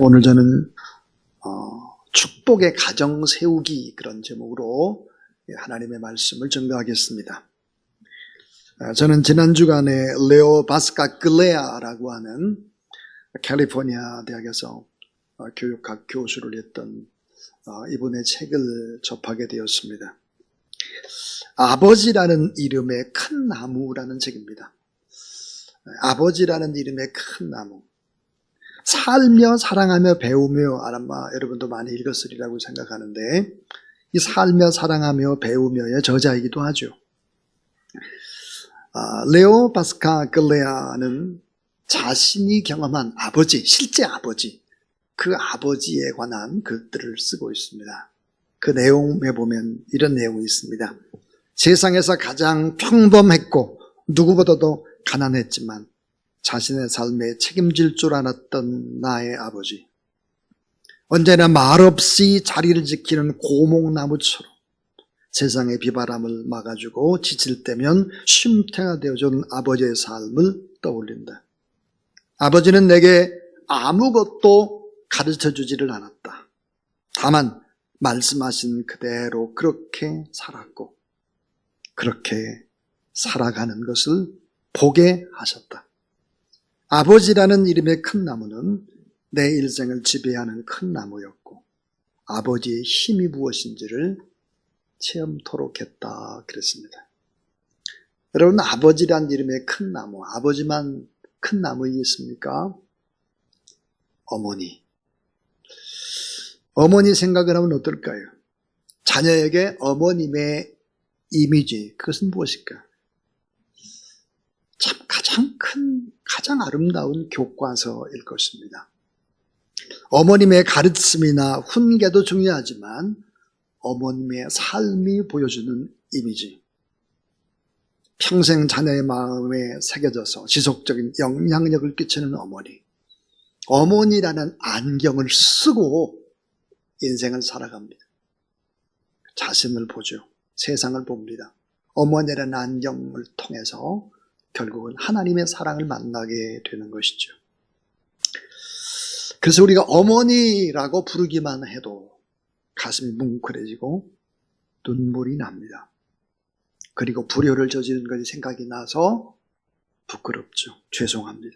오늘 저는 축복의 가정 세우기 그런 제목으로 하나님의 말씀을 전가하겠습니다. 저는 지난 주간에 레오 바스카글레아라고 하는 캘리포니아 대학에서 교육학 교수를 했던 이분의 책을 접하게 되었습니다. 아버지라는 이름의 큰 나무라는 책입니다. 아버지라는 이름의 큰 나무. 살며 사랑하며 배우며 아마 여러분도 많이 읽었으리라고 생각하는데 이 살며 사랑하며 배우며의 저자이기도 하죠. 레오 바스카글레아는 자신이 경험한 아버지, 실제 아버지, 그 아버지에 관한 글들을 쓰고 있습니다. 그 내용에 보면 이런 내용이 있습니다. 세상에서 가장 평범했고 누구보다도 가난했지만 자신의 삶에 책임질 줄 알았던 나의 아버지. 언제나 말없이 자리를 지키는 고목나무처럼 세상의 비바람을 막아주고 지칠 때면 쉼터가 되어준 아버지의 삶을 떠올린다. 아버지는 내게 아무것도 가르쳐주지를 않았다. 다만 말씀하신 그대로 그렇게 살았고 그렇게 살아가는 것을 보게 하셨다. 아버지라는 이름의 큰 나무는 내 일생을 지배하는 큰 나무였고 아버지의 힘이 무엇인지를 체험토록 했다 그랬습니다. 여러분, 아버지라는 이름의 큰 나무, 아버지만 큰 나무이겠습니까? 어머니. 어머니 생각을 하면 어떨까요? 자녀에게 어머님의 이미지, 그것은 무엇일까? 참 가장 아름다운 교과서일 것입니다. 어머님의 가르침이나 훈계도 중요하지만 어머님의 삶이 보여주는 이미지, 평생 자녀의 마음에 새겨져서 지속적인 영향력을 끼치는 어머니, 어머니라는 안경을 쓰고 인생을 살아갑니다. 자신을 보죠. 세상을 봅니다. 어머니라는 안경을 통해서 결국은 하나님의 사랑을 만나게 되는 것이죠. 그래서 우리가 어머니라고 부르기만 해도 가슴이 뭉클해지고 눈물이 납니다. 그리고 불효를 저지른 것이 생각이 나서 부끄럽죠. 죄송합니다.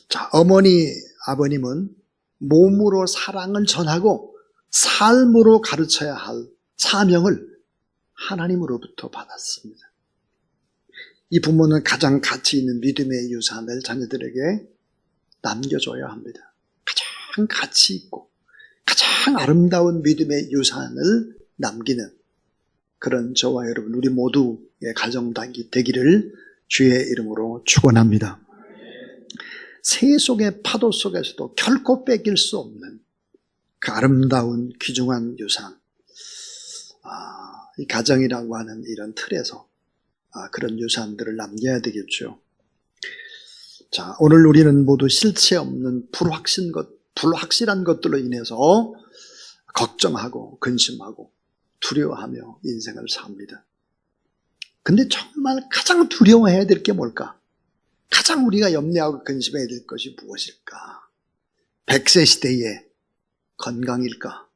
자, 어머니, 아버님은 몸으로 사랑을 전하고 삶으로 가르쳐야 할 사명을 하나님으로부터 받았습니다. 이 부모는 가장 가치 있는 믿음의 유산을 자녀들에게 남겨줘야 합니다. 가장 가치 있고 가장 아름다운 믿음의 유산을 남기는 그런 저와 여러분, 우리 모두의 가정 되기를 주의 이름으로 축원합니다. 새 속의 파도 속에서도 결코 뺏길 수 없는 그 아름다운 귀중한 유산, 이 가정이라고 하는 이런 틀에서 그런 유산들을 남겨야 되겠죠. 자, 오늘 우리는 모두 실체 없는 불확실한 것들로 인해서 걱정하고 근심하고 두려워하며 인생을 삽니다. 근데 정말 가장 두려워해야 될 게 뭘까? 가장 우리가 염려하고 근심해야 될 것이 무엇일까? 100세 시대의 건강일까?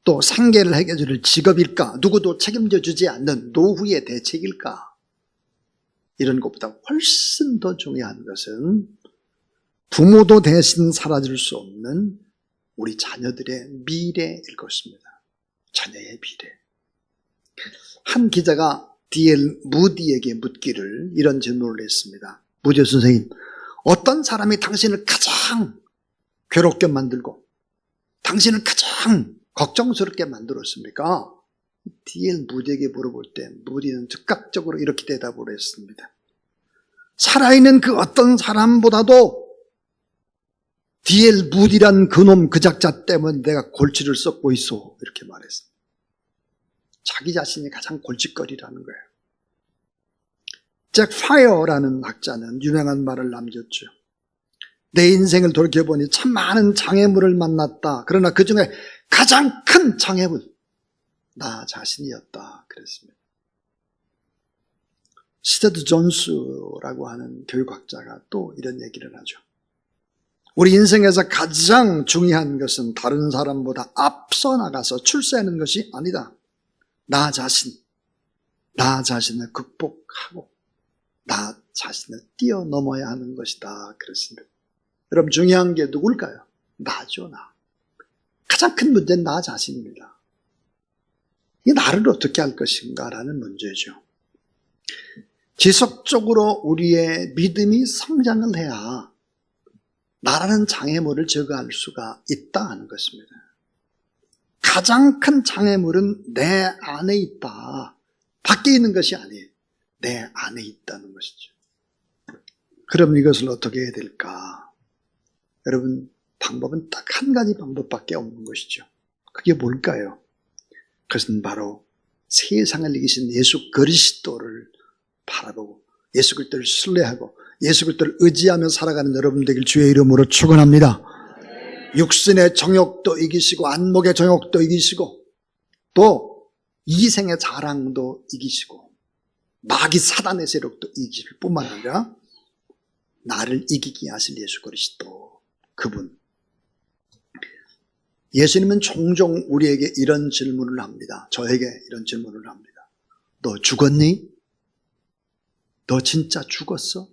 또 생계를 해결해줄 직업일까? 누구도 책임져 주지 않는 노후의 대책일까? 이런 것보다 훨씬 더 중요한 것은 부모도 대신 사라질 수 없는 우리 자녀들의 미래일 것입니다. 자녀의 미래. 한 기자가 D.L. 무디에게 묻기를 이런 질문을 했습니다. 무디 선생님, 어떤 사람이 당신을 가장 괴롭게 만들고 당신을 가장 걱정스럽게 만들었습니까? D.L. 무디에게 물어볼 때 무디는 즉각적으로 이렇게 대답을 했습니다. 살아있는 그 어떤 사람보다도 D.L. 무디란 그놈 그 작자 때문에 내가 골치를 썩고 있어, 이렇게 말했습니다. 자기 자신이 가장 골칫거리라는 거예요. 잭 파이어라는 학자는 유명한 말을 남겼죠. 내 인생을 돌이켜보니 참 많은 장애물을 만났다. 그러나 그 중에 가장 큰 장애물, 나 자신이었다. 그랬습니다. 시저드 존스라고 하는 교육학자가 또 이런 얘기를 하죠. 우리 인생에서 가장 중요한 것은 다른 사람보다 앞서 나가서 출세하는 것이 아니다. 나 자신을 극복하고 나 자신을 뛰어넘어야 하는 것이다. 그렇습니다. 여러분, 중요한 게 누굴까요? 나죠, 나. 가장 큰 문제는 나 자신입니다. 이 나를 어떻게 할 것인가라는 문제죠. 지속적으로 우리의 믿음이 성장을 해야 나라는 장애물을 제거할 수가 있다 하는 것입니다. 가장 큰 장애물은 내 안에 있다. 밖에 있는 것이 아니에요. 내 안에 있다는 것이죠. 그럼 이것을 어떻게 해야 될까? 여러분, 방법은 딱 한 가지 방법밖에 없는 것이죠. 그게 뭘까요? 그것은 바로 세상을 이기신 예수 그리스도를 바라보고 예수 그리스도를 신뢰하고 예수 그리스도를 의지하며 살아가는 여러분 되길 주의 이름으로 축원합니다. 육신의 정욕도 이기시고 안목의 정욕도 이기시고 또 이생의 자랑도 이기시고 마귀 사단의 세력도 이기실 뿐만 아니라 나를 이기게 하실 예수 그리스도, 그분. 예수님은 종종 우리에게 이런 질문을 합니다. 저에게 이런 질문을 합니다. 너 죽었니? 너 진짜 죽었어?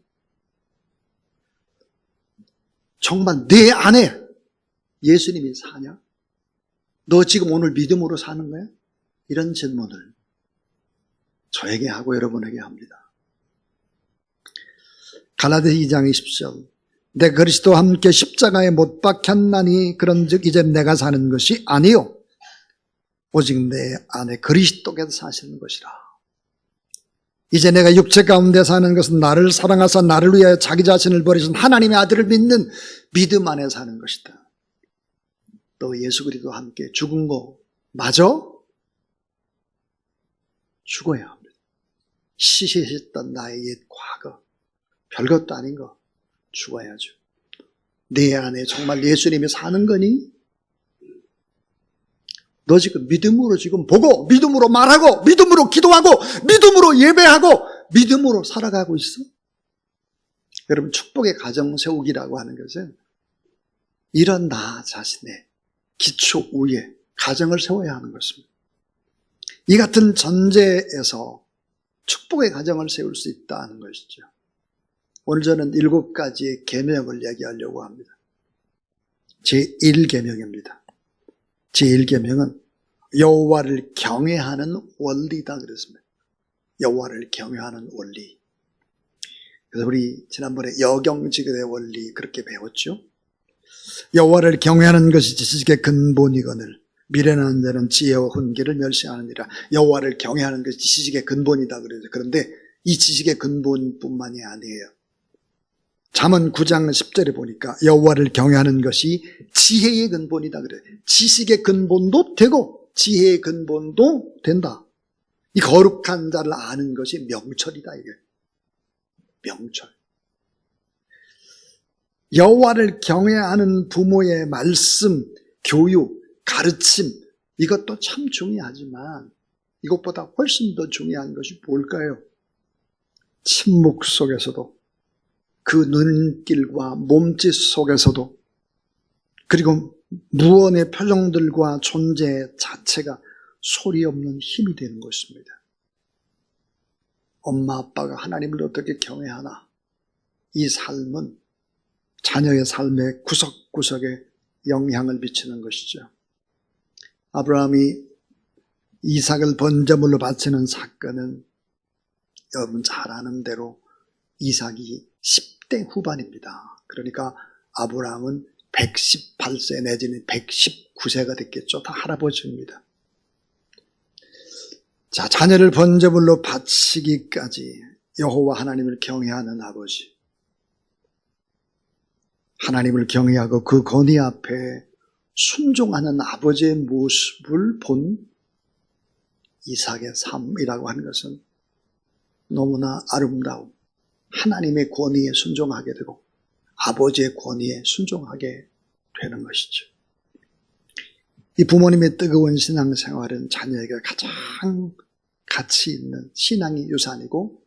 정말 내 안에 예수님이 사냐? 너 지금 오늘 믿음으로 사는 거야? 이런 질문을 저에게 하고 여러분에게 합니다. 갈라디아 2장 20절, 내 그리스도와 함께 십자가에 못 박혔나니 그런즉 이제 내가 사는 것이 아니요 오직 내 안에 그리스도께서 사시는 것이라. 이제 내가 육체 가운데 사는 것은 나를 사랑하사 나를 위하여 자기 자신을 버리신 하나님의 아들을 믿는 믿음 안에 사는 것이다. 너 예수 그리스도와 함께 죽은 거 맞아? 죽어야 합니다. 시시했던 나의 옛 과거, 별것도 아닌 거 죽어야죠. 내 안에 정말 예수님이 사는 거니? 너 지금 믿음으로 지금 보고 믿음으로 말하고 믿음으로 기도하고 믿음으로 예배하고 믿음으로 살아가고 있어? 여러분, 축복의 가정 세우기라고 하는 것은 이런 나 자신의 기초 위에 가정을 세워야 하는 것입니다. 이 같은 전제에서 축복의 가정을 세울 수 있다는 것이죠. 오늘 저는 7가지의 계명을 얘기하려고 합니다. 제1계명입니다. 제1계명은 여호와를 경외하는 원리다 그랬습니다. 여호와를 경외하는 원리. 그래서 우리 지난번에 여경지글의 원리 그렇게 배웠죠. 여호와를 경외하는 것이 지식의 근본이거늘 미련한 자는 지혜와 훈계를 멸시하느니라. 여호와를 경외하는 것이 지식의 근본이다 그래요. 그런데 이 지식의 근본뿐만이 아니에요. 잠언 9장 10절에 보니까 여호와를 경외하는 것이 지혜의 근본이다 그래요. 지식의 근본도 되고 지혜의 근본도 된다. 이 거룩한 자를 아는 것이 명철이다 이게. 명철. 여호와를 경외하는 부모의 말씀, 교육, 가르침, 이것도 참 중요하지만 이것보다 훨씬 더 중요한 것이 뭘까요? 침묵 속에서도 그 눈길과 몸짓 속에서도 그리고 무언의 표정들과 존재 자체가 소리 없는 힘이 되는 것입니다. 엄마 아빠가 하나님을 어떻게 경외하나? 이 삶은 자녀의 삶의 구석구석에 영향을 미치는 것이죠. 아브라함이 이삭을 번제물로 바치는 사건은 여러분 잘 아는 대로 이삭이 10대 후반입니다. 그러니까 아브라함은 118세 내지는 119세가 됐겠죠. 다 할아버지입니다. 자, 자녀를 번제물로 바치기까지 여호와 하나님을 경외하는 아버지, 하나님을 경외하고 그 권위 앞에 순종하는 아버지의 모습을 본 이삭의 삶이라고 하는 것은 너무나 아름다운 하나님의 권위에 순종하게 되고 아버지의 권위에 순종하게 되는 것이죠. 이 부모님의 뜨거운 신앙생활은 자녀에게 가장 가치 있는 신앙의 유산이고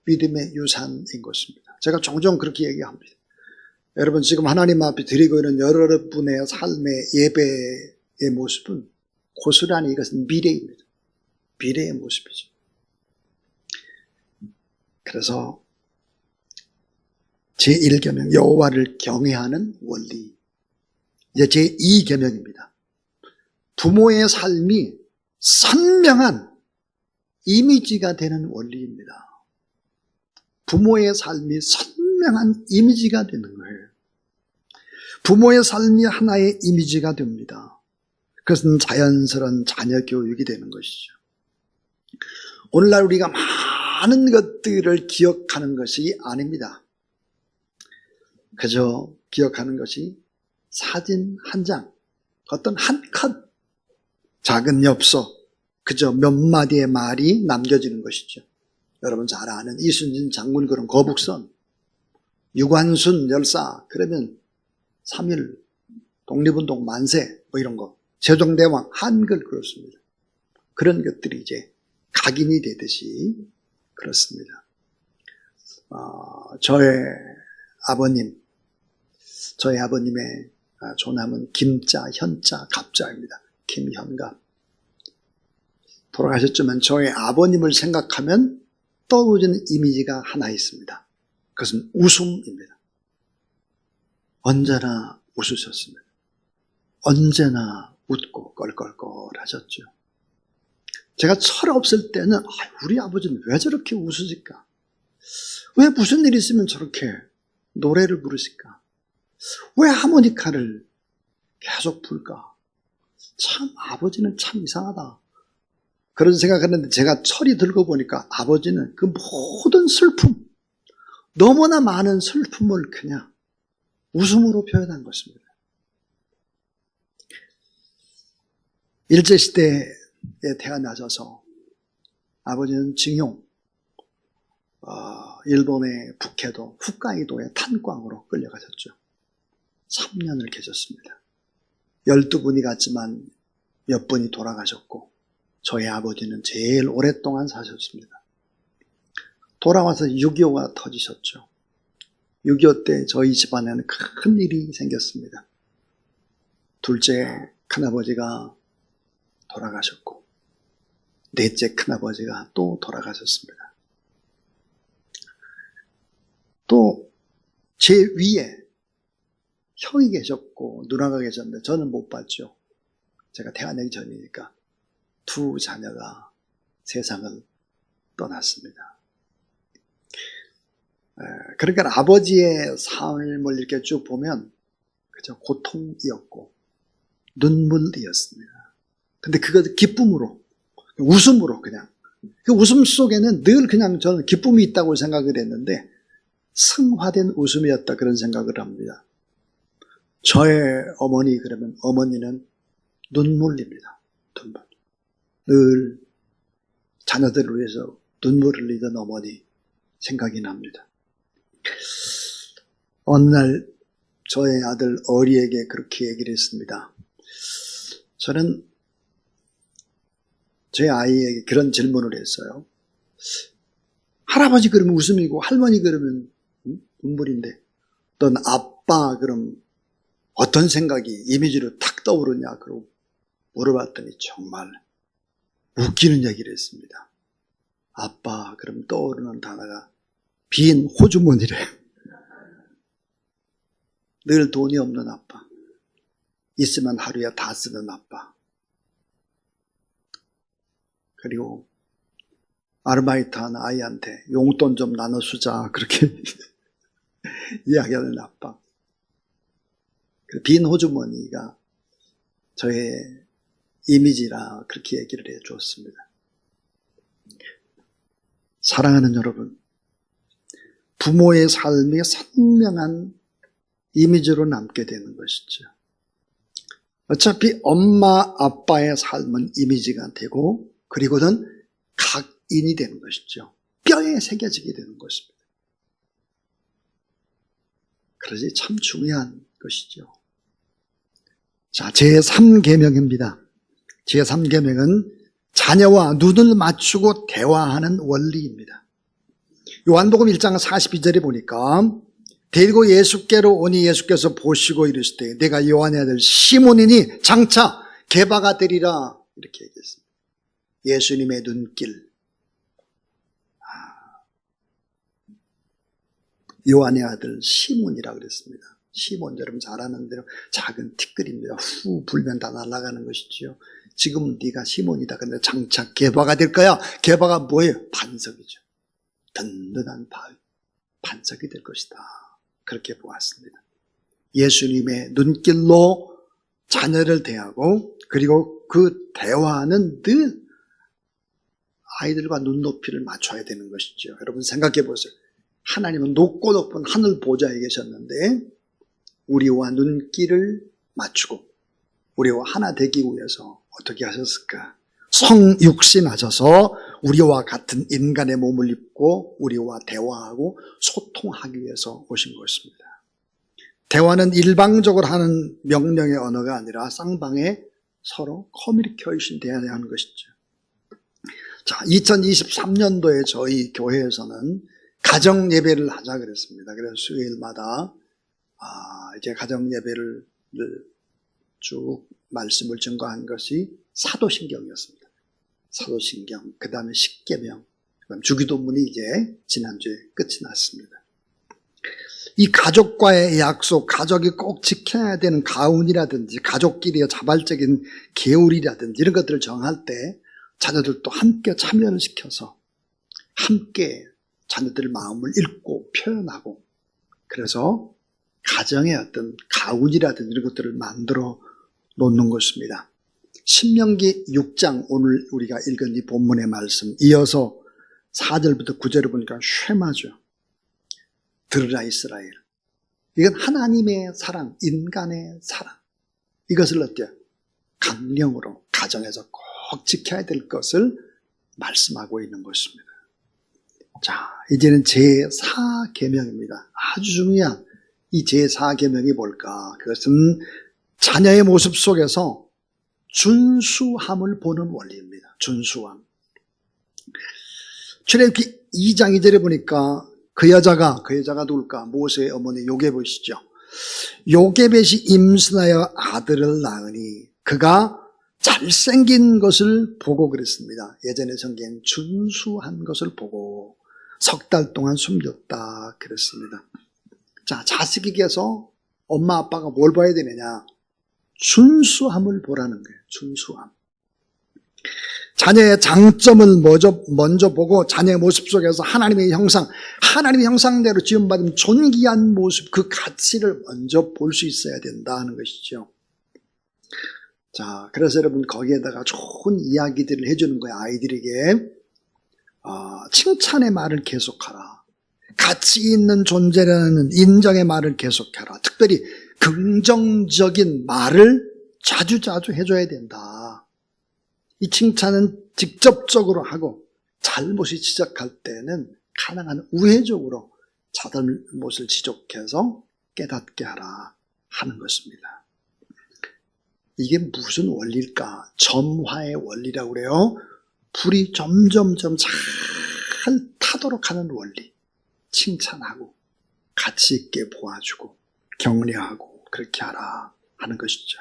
믿음의 유산인 것입니다. 제가 종종 그렇게 얘기합니다. 여러분 지금 하나님 앞에 드리고 있는 여러분의 삶의 예배의 모습은 고스란히 이것은 미래입니다. 미래의 모습이죠. 그래서 제1계명 여호와를 경외하는 원리. 이제 제2계명입니다. 부모의 삶이 선명한 이미지가 되는 원리입니다. 부모의 삶이 선명한 이미지가 되는 거예요. 부모의 삶이 하나의 이미지가 됩니다. 그것은 자연스러운 자녀 교육이 되는 것이죠. 오늘날 우리가 많은 것들을 기억하는 것이 아닙니다. 그저 기억하는 것이 사진 한 장, 어떤 한 컷, 작은 엽서, 그저 몇 마디의 말이 남겨지는 것이죠. 여러분 잘 아는 이순신 장군 그런 거북선, 유관순 열사, 그러면 3.1 독립운동 만세 뭐 이런 거, 세종대왕 한글 그렇습니다. 그런 것들이 이제 각인이 되듯이 그렇습니다. 저의 아버님의 조남은 김자, 현자, 갑자입니다. 김현갑. 돌아가셨지만 저의 아버님을 생각하면 떠오르는 이미지가 하나 있습니다. 그것은 웃음입니다. 언제나 웃으셨습니다. 언제나 웃고 껄껄껄 하셨죠. 제가 철없을 때는 우리 아버지는 왜 저렇게 웃으실까? 왜 무슨 일이 있으면 저렇게 노래를 부르실까? 왜 하모니카를 계속 불까? 참 아버지는 참 이상하다. 그런 생각했는데 제가 철이 들고 보니까 아버지는 그 모든 슬픔, 너무나 많은 슬픔을 그냥 웃음으로 표현한 것입니다. 일제시대에 태어나셔서 아버지는 징용, 일본의 북해도 홋카이도의 탄광으로 끌려가셨죠. 3년을 계셨습니다. 12분이 갔지만 몇 분이 돌아가셨고 저희 아버지는 제일 오랫동안 사셨습니다. 돌아와서 6.25가 터지셨죠. 6.25 때 저희 집안에는 큰 일이 생겼습니다. 둘째 큰아버지가 돌아가셨고 넷째 큰아버지가 또 돌아가셨습니다. 또 제 위에 형이 계셨고 누나가 계셨는데 저는 못 봤죠. 제가 태어나기 전이니까. 두 자녀가 세상을 떠났습니다. 그러니까 아버지의 삶을 이렇게 쭉 보면 그저 고통이었고 눈물이었습니다. 근데 그것을 기쁨으로, 웃음으로 그냥. 그 웃음 속에는 늘 그냥 저는 기쁨이 있다고 생각을 했는데 승화된 웃음이었다 그런 생각을 합니다. 저의 어머니 그러면 어머니는 눈물입니다. 눈물. 늘 자녀들을 위해서 눈물을 흘리던 어머니 생각이 납니다. 어느 날 저의 아들 어리에게 그렇게 얘기를 했습니다. 저는 제 아이에게 그런 질문을 했어요. 할아버지 그러면 웃음이고 할머니 그러면 눈물인데 넌 아빠 그럼 어떤 생각이 이미지로 탁 떠오르냐 그러고 물어봤더니 정말 웃기는 얘기를 했습니다. 아빠 그럼 떠오르는 단어가 빈 호주머니래요. 늘 돈이 없는 아빠. 있으면 하루에 다 쓰는 아빠. 그리고 아르바이트하는 아이한테 용돈 좀 나눠주자 그렇게 이야기하는 아빠. 빈 호주머니가 저의 이미지라 그렇게 얘기를 해 주었습니다. 사랑하는 여러분, 부모의 삶이 선명한 이미지로 남게 되는 것이죠. 어차피 엄마 아빠의 삶은 이미지가 되고 그리고는 각인이 되는 것이죠. 뼈에 새겨지게 되는 것입니다. 그러지 참 중요한 것이죠. 자, 제3계명입니다. 제3계명은 자녀와 눈을 맞추고 대화하는 원리입니다. 요한복음 1장 42절에 보니까 데리고 예수께로 오니 예수께서 보시고 이르시되 내가 요한의 아들 시몬이니 장차 게바가 되리라 이렇게 얘기했습니다. 예수님의 눈길. 요한의 아들 시몬이라 그랬습니다. 시몬 여러분 잘 아는 대로 작은 티끌입니다. 후 불면 다 날아가는 것이지요. 지금 네가 시몬이다. 근데 장차 게바가 될 거야. 게바가 뭐예요? 반석이죠. 든든한 바위. 반석이 될 것이다. 그렇게 보았습니다. 예수님의 눈길로 자녀를 대하고 그리고 그 대화는 늘 아이들과 눈높이를 맞춰야 되는 것이죠. 여러분 생각해 보세요. 하나님은 높고 높은 하늘 보좌에 계셨는데 우리와 눈길을 맞추고 우리와 하나 되기 위해서 어떻게 하셨을까? 성육신하셔서 우리와 같은 인간의 몸을 입고 우리와 대화하고 소통하기 위해서 오신 것입니다. 대화는 일방적으로 하는 명령의 언어가 아니라 쌍방에 서로 커뮤니케이션 돼야 하는 것이죠. 자, 2023년도에 저희 교회에서는 가정 예배를 하자 그랬습니다. 그래서 수요일마다 이제 가정 예배를 쭉 말씀을 증거한 것이 사도신경이었습니다. 사도신경, 그 다음에 십계명, 그다음 주기도문이 이제 지난주에 끝이 났습니다. 이 가족과의 약속, 가족이 꼭 지켜야 되는 가훈이라든지 가족끼리의 자발적인 계율이라든지 이런 것들을 정할 때 자녀들도 함께 참여를 시켜서 함께 자녀들의 마음을 읽고 표현하고 그래서 가정의 어떤 가훈이라든지 이런 것들을 만들어 놓는 것입니다. 신명기 6장 오늘 우리가 읽은 이 본문의 말씀 이어서 4절부터 9절을 보니까 쉐마죠. 들으라 이스라엘. 이건 하나님의 사랑, 인간의 사랑. 이것을 어때요? 강령으로 가정에서 꼭 지켜야 될 것을 말씀하고 있는 것입니다. 자, 이제는 제4계명입니다. 아주 중요한 이 제4계명이 뭘까? 그것은 자녀의 모습 속에서 준수함을 보는 원리입니다. 준수함. 출애굽기 2장 2절에 보니까 그 여자가 누굴까? 모세의 어머니 요게벳이죠. 요게벳이 임신하여 아들을 낳으니 그가 잘생긴 것을 보고 그랬습니다. 예전에 성경 준수한 것을 보고 석 달 동안 숨겼다 그랬습니다. 자, 자식에게서 엄마 아빠가 뭘 봐야 되느냐? 준수함을 보라는 거예요. 준수함. 자녀의 장점을 먼저 보고 자녀의 모습 속에서 하나님의 형상대로 지음받은 존귀한 모습, 그 가치를 먼저 볼 수 있어야 된다는 것이죠. 자, 그래서 여러분 거기에다가 좋은 이야기들을 해주는 거예요. 아이들에게 칭찬의 말을 계속하라. 가치 있는 존재라는 인정의 말을 계속해라. 특별히 긍정적인 말을 자주자주 해줘야 된다. 이 칭찬은 직접적으로 하고 잘못이 지적할 때는 가능한 우회적으로 잘못을 지적해서 깨닫게 하라 하는 것입니다. 이게 무슨 원리일까? 점화의 원리라고 그래요. 불이 점점점 잘 타도록 하는 원리. 칭찬하고 가치 있게 보아주고 격려하고 그렇게 하라 하는 것이죠.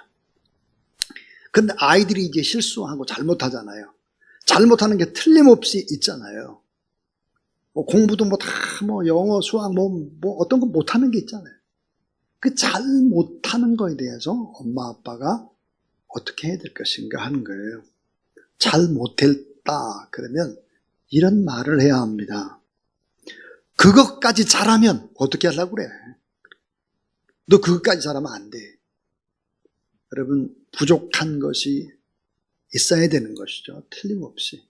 그런데 아이들이 이제 실수하고 잘못하잖아요. 잘못하는 게 틀림없이 있잖아요. 공부도 영어, 수학 어떤 거 못하는 게 있잖아요. 그 잘 못하는 거에 대해서 엄마 아빠가 어떻게 해야 될 것인가 하는 거예요. 잘 못했다 그러면 이런 말을 해야 합니다. 그것까지 잘하면 어떻게 하려고 그래? 너 그것까지 잘하면 안 돼. 여러분 부족한 것이 있어야 되는 것이죠. 틀림없이.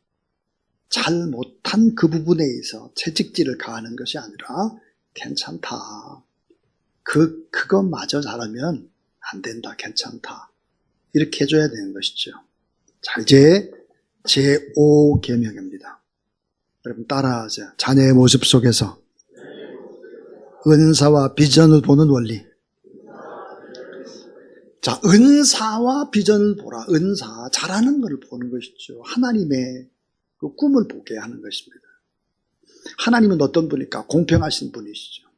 잘 못한 그 부분에 있어 채찍질을 가하는 것이 아니라 괜찮다. 그것마저 잘하면 안 된다. 괜찮다. 이렇게 해줘야 되는 것이죠. 자, 이제 제5계명입니다. 여러분 따라하세요. 자녀의 모습 속에서 은사와 비전을 보는 원리. 자, 은사와 비전을 보라. 은사, 잘하는 것을 보는 것이죠. 하나님의 그 꿈을 보게 하는 것입니다. 하나님은 어떤 분일까? 공평하신 분이시죠.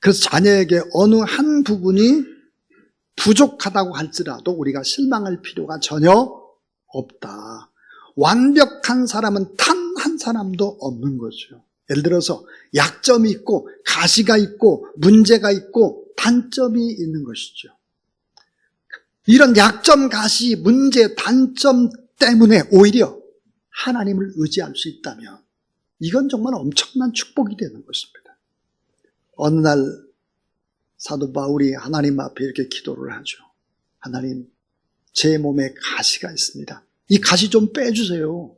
그래서 자녀에게 어느 한 부분이 부족하다고 할지라도 우리가 실망할 필요가 전혀 없다. 완벽한 사람은 단 한 사람도 없는 거죠. 예를 들어서 약점이 있고 가시가 있고 문제가 있고 단점이 있는 것이죠. 이런 약점, 가시, 문제, 단점 때문에 오히려 하나님을 의지할 수 있다면 이건 정말 엄청난 축복이 되는 것입니다. 어느 날 사도 바울이 하나님 앞에 이렇게 기도를 하죠. 하나님, 제 몸에 가시가 있습니다. 이 가시 좀 빼주세요.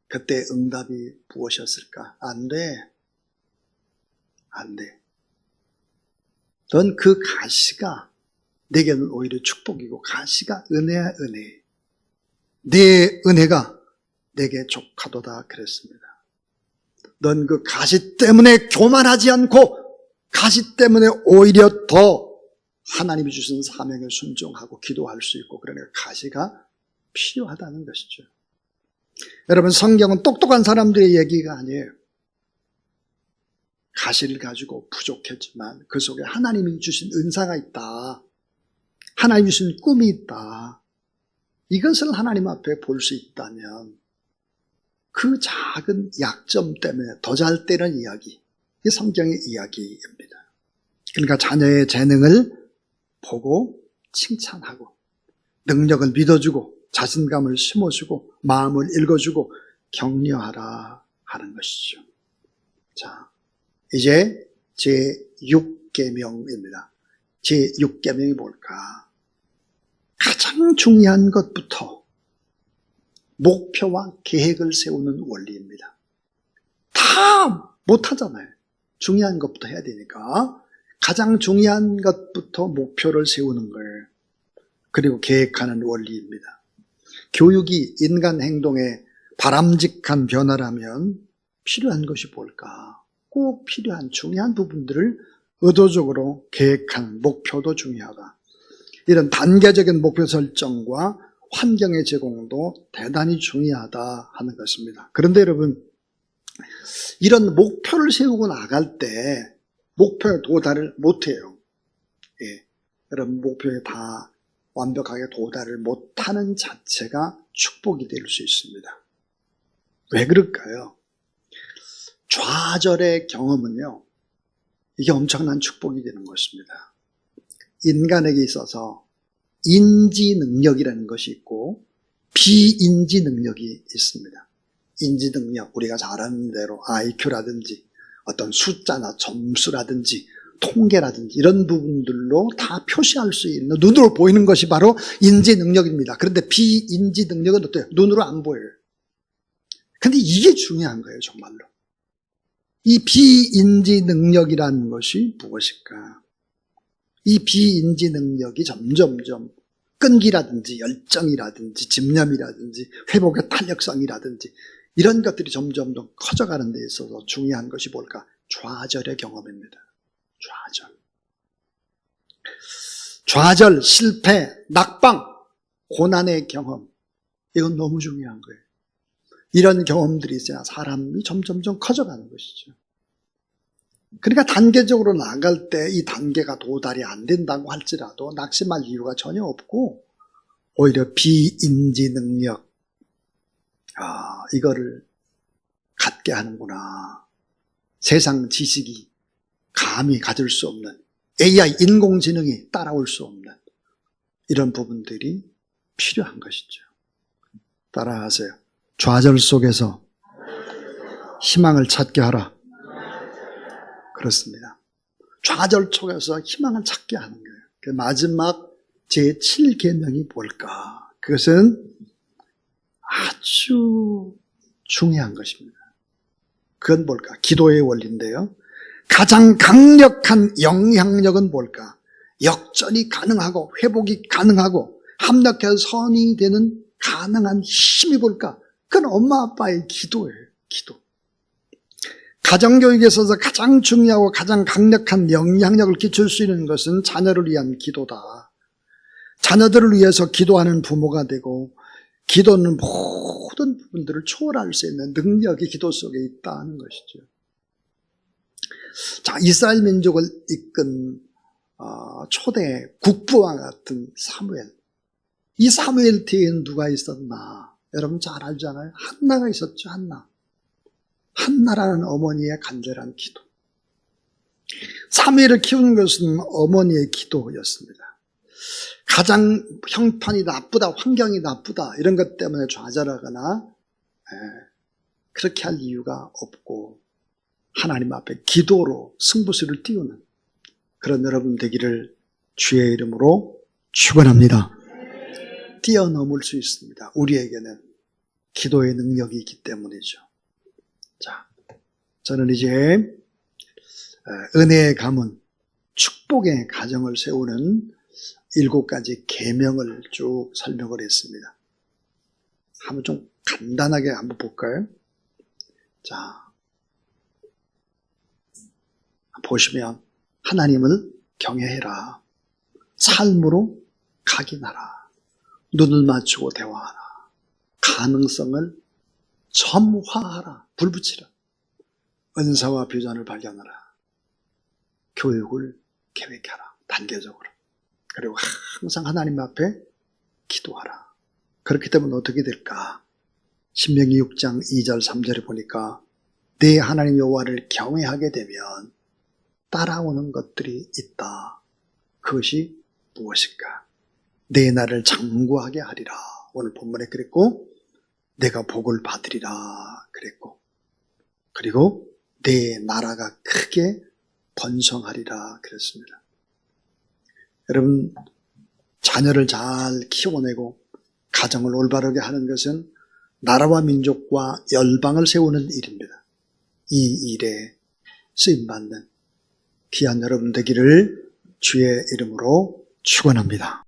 그때 응답이 무엇이었을까? 안 돼. 안 돼. 넌 그 가시가 내게는 오히려 축복이고 가시가 은혜야, 은혜. 내 은혜가 내게 족하도다 그랬습니다. 넌 그 가시 때문에 교만하지 않고 가시 때문에 오히려 더 하나님이 주신 사명에 순종하고 기도할 수 있고, 그러니까 가시가 필요하다는 것이죠. 여러분, 성경은 똑똑한 사람들의 얘기가 아니에요. 가시를 가지고 부족했지만 그 속에 하나님이 주신 은사가 있다. 하나님이 주신 꿈이 있다. 이것을 하나님 앞에 볼 수 있다면 그 작은 약점 때문에 더 잘 되는 이야기, 이 성경의 이야기입니다. 그러니까 자녀의 재능을 보고 칭찬하고 능력을 믿어주고 자신감을 심어주고 마음을 읽어주고 격려하라 하는 것이죠. 자, 이제 제6계명입니다. 제6계명이 뭘까? 가장 중요한 것부터 목표와 계획을 세우는 원리입니다. 다 못하잖아요. 중요한 것부터 해야 되니까 가장 중요한 것부터 목표를 세우는 걸, 그리고 계획하는 원리입니다. 교육이 인간 행동에 바람직한 변화라면 필요한 것이 뭘까? 꼭 필요한 중요한 부분들을 의도적으로 계획하는 목표도 중요하다. 이런 단계적인 목표 설정과 환경의 제공도 대단히 중요하다 하는 것입니다. 그런데 여러분, 이런 목표를 세우고 나갈 때 목표에 도달을 못해요. 예, 여러분, 목표에 다 완벽하게 도달을 못하는 자체가 축복이 될 수 있습니다. 왜 그럴까요? 좌절의 경험은요, 이게 엄청난 축복이 되는 것입니다. 인간에게 있어서 인지 능력이라는 것이 있고 비인지 능력이 있습니다. 인지 능력, 우리가 잘 아는 대로 IQ라든지 어떤 숫자나 점수라든지 통계라든지 이런 부분들로 다 표시할 수 있는, 눈으로 보이는 것이 바로 인지 능력입니다. 그런데 비인지 능력은 어때요? 눈으로 안 보여요. 근데 이게 중요한 거예요, 정말로. 이 비인지 능력이라는 것이 무엇일까? 이 비인지 능력이 점점점 끈기라든지 열정이라든지 집념이라든지 회복의 탄력성이라든지 이런 것들이 점점 더 커져가는 데 있어서 중요한 것이 뭘까? 좌절의 경험입니다. 좌절, 실패, 낙방, 고난의 경험, 이건 너무 중요한 거예요. 이런 경험들이 있어야 사람이 점점점 커져가는 것이죠. 그러니까 단계적으로 나갈 때 이 단계가 도달이 안 된다고 할지라도 낙심할 이유가 전혀 없고, 오히려 비인지 능력, 이거를 갖게 하는구나. 세상 지식이 감히 가질 수 없는, AI, 인공지능이 따라올 수 없는 이런 부분들이 필요한 것이죠. 따라하세요. 좌절 속에서 희망을 찾게 하라. 그렇습니다. 좌절 속에서 희망을 찾게 하는 거예요. 그 마지막 제7계명이 뭘까? 그것은 아주 중요한 것입니다. 그건 뭘까? 기도의 원리인데요. 가장 강력한 영향력은 뭘까? 역전이 가능하고 회복이 가능하고 합력해서 선이 되는 가능한 힘이 뭘까? 그건 엄마 아빠의 기도예요. 기도. 가정교육에 있어서 가장 중요하고 가장 강력한 영향력을 끼칠 수 있는 것은 자녀를 위한 기도다. 자녀들을 위해서 기도하는 부모가 되고, 기도는 모든 부분들을 초월할 수 있는 능력이 기도 속에 있다는 것이죠. 자, 이스라엘 민족을 이끈 초대 국부와 같은 사무엘. 이 사무엘 뒤에는 누가 있었나? 여러분 잘 알잖아요. 한나가 있었죠. 한나라는 어머니의 간절한 기도. 사무엘을 키우는 것은 어머니의 기도였습니다. 가장 형편이 나쁘다, 환경이 나쁘다 이런 것 때문에 좌절하거나 그렇게 할 이유가 없고 하나님 앞에 기도로 승부수를 띄우는 그런 여러분 되기를 주의 이름으로 축원합니다. 뛰어넘을 수 있습니다. 우리에게는 기도의 능력이 있기 때문이죠. 자, 저는 이제 은혜의 가문, 축복의 가정을 세우는 7가지 계명을 쭉 설명을 했습니다. 한번 좀 간단하게 한번 볼까요? 자, 보시면 하나님을 경외해라. 삶으로 각인하라. 눈을 맞추고 대화하라. 가능성을 점화하라. 불붙이라. 은사와 비전을 발견하라. 교육을 계획하라. 단계적으로. 그리고 항상 하나님 앞에 기도하라. 그렇기 때문에 어떻게 될까? 신명기 6장 2절 3절에 보니까 내 하나님 여호와를 경외하게 되면 따라오는 것들이 있다. 그것이 무엇일까? 내 나를 장구하게 하리라. 오늘 본문에 그랬고 내가 복을 받으리라 그랬고 그리고 내 나라가 크게 번성하리라 그랬습니다. 여러분 자녀를 잘 키워내고 가정을 올바르게 하는 것은 나라와 민족과 열방을 세우는 일입니다. 이 일에 쓰임받는 귀한 여러분 되기를 주의 이름으로 축원합니다.